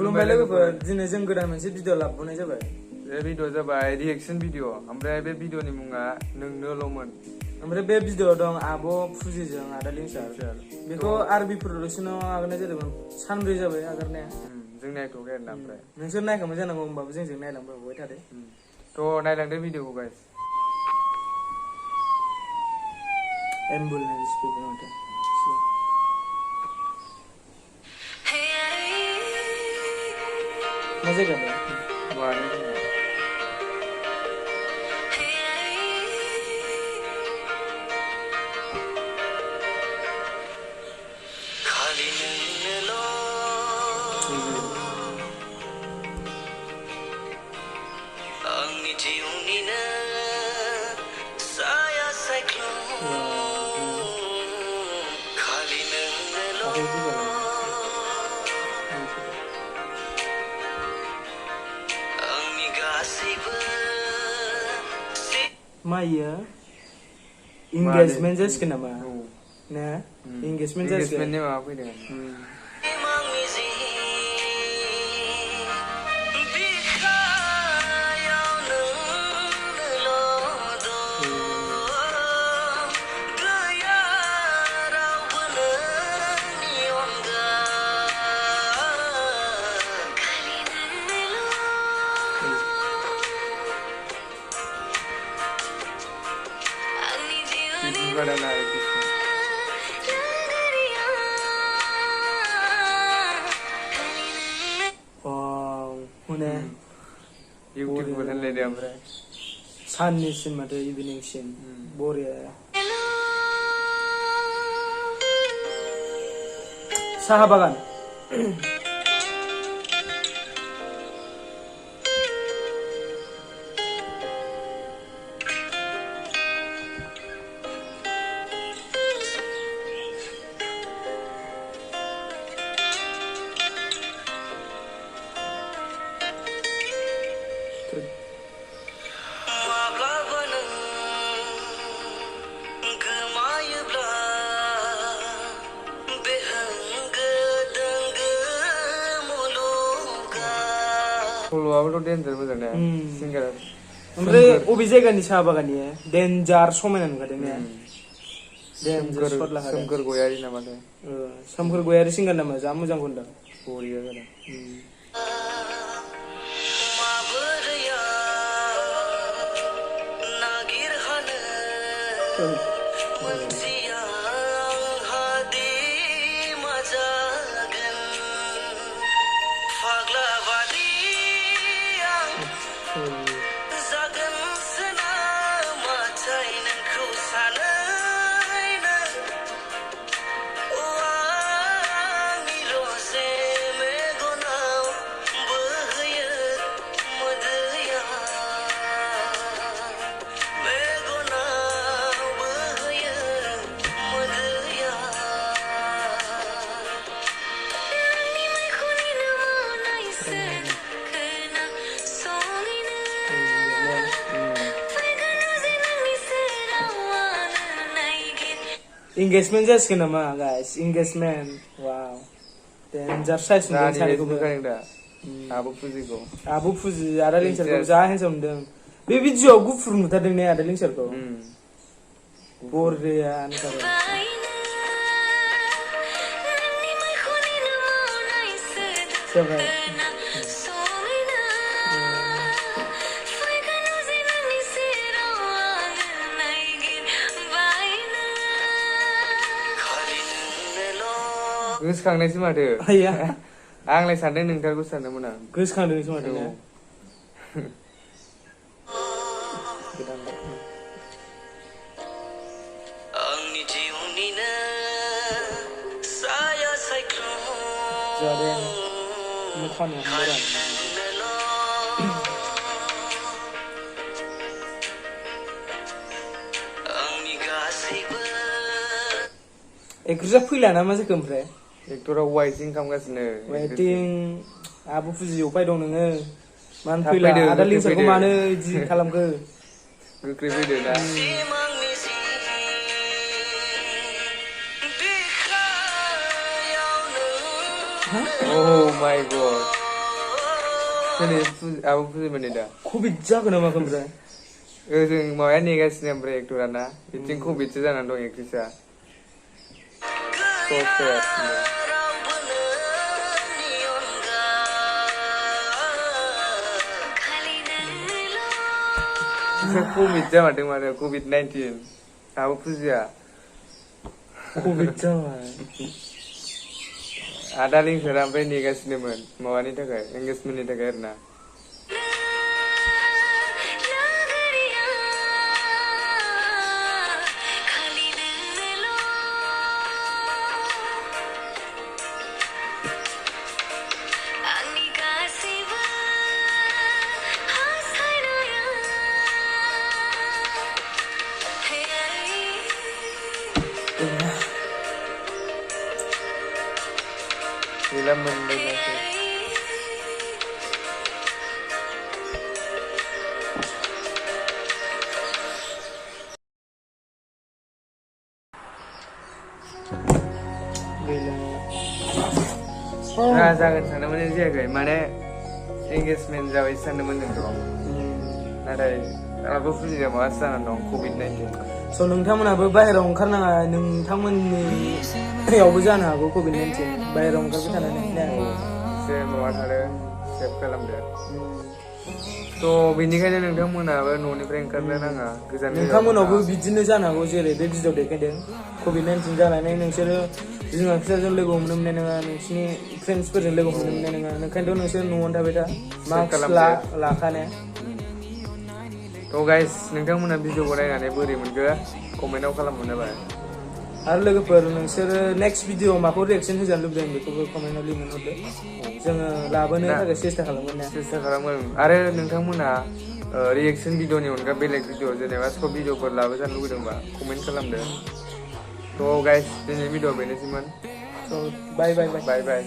खुलुमबाय लोगोफोर दिनै जों गोदान मोनसे भिडिअ लाबोनाय जाबाय बे भिडिअ जाबाय रिएक्शन भिडिअ ओमफ्राय बे भिडिअनि मुङा नोंनोल'मोन ओमफ्राय बे भिडिअ दं आब' फुजिजों आदा लिंसार बेखौ आरबि प्रडाक्सनाव आगारनाय जादोंमोन सानब्रै जाबाय आगारनाया जों नायथ'वाखै आरोना ओमफ्राय नोंसोर नायखांबाय जानांगौ होमबाबो जोंजों नायलांबाय थादो थ' नायलांदो भिडिअखौ गाइस एम्बुलेन्स फैबाय माथो मा जायगा बे मानो Maya engagement जासिगोन नामा ना engagement जासिगोन engagement माबा फैदों YouTube को ले लिया हमरे साननि सिन माथो इभिनिं सिन बरिया साहा बागान सल'आबोथ' डेन्जार मोजां ना सिंगार ओमफ्राय अबे जायगानि साहा बागाननि डेन्जार समायना नुखादों ने डेन्जार शट लाखादों सोमखोर गयारि नामाथाय सोमखोर गयारि सिंगार नामा जा मोजां खनदों बरिया जादों engagement जासिगोन नामा guys engagement wow डेन्जार साइज नुदों सानैखौबो आब' फुजि आदा लिंसारखौ जा हेन्डसाम नुदों बे भिडिअआव गुफुर नुथारदों ने आदा लिंसारखौ बरिया नुथारदों जाबाय गोसोखांनायसो माथो आंलाय सानदों नोंथारखौ सानदोंमोन आं गोसोखांदोंसो माथो ने जादों मोखानो हामबाय एक्ट्रेसा फैला ना मा जाखो ओमफ्राय एक्टरा वाइटिं खालामगासिनो वाइटिं आब' फुजि उपाय दं नोङो मानो फैला आदा लिंसारखौ मानो इदि खालामखो गोख्रै फैदो ना Oh my god. आबो फुजिमोन दा कभिड जागोन नामा ओमफ्राय जों माबाया नेगासिनो ओमफ्राय एक्टराना बिथिं कभिडसो जानानै दं एक्ट्रिसा कभिड जामारदों माने COVID-19 आबो फुजिया कभिड जाबाय आदा लिंसारा ओमफ्राय नेगासिनोमोन माबानि थाखाय एंगेजमेन्टनि थाखाय आरोना gila mendengarkan nah jangan sana mana sih guys mana engagement jauh sana mana dong narai aku fuji sama sana dong COVID-19 so नोंथांमोनाबो बाहेरायाव ओंखारनाङा नोंथांमोननियावबो जानो हागौ COVID-19 बाहेरायाव ओंखारबाय थानानै एसे माबा थादो सेभ खालामदो थ' बेनिखायनो नोंथांमोनाबो न'निफ्राय ओंखारनो नाङा गोजान नोंथांमोनावबो बिदिनो जानो हागौ जेरै बे भिडिअ देखायदों COVID-19 जानानै नोंसोरो बिमा बिफाजों लोगो हमनो मोननाय नङा नोंसिनि फ्रेन्ड्सफोरजों लोगो हमनो मोननाय नङा ओंखायनोथ' नोंसोर न'आवनो थाबाय था मास्क लाखानो थ' गाइस नोंथांमोना भिडिअखौ नायनानै बोरै मोनखो कमेन्टआव खालामहरनो जाबाय आरो लोगोफोर नोंसोरो नेक्स्ट भिडिअ माखौ रिएक्सन होजानो लुबैदों बेखौबो कमेन्टआव लिरनानै हरदो जोङो लाबोनो थाखाय सेस्था खालामगोन आरो नोंथांमोना रिएक्सन भिडिअनि अनगा बेलेग भिडिअ जेनेबा सब भिडिअफोर लाबोजानो लुबैदोंबा कमेन्ट खालामदो थ' गाइस दिनैनि भिडिअ बेनोसैमोन बाय बाय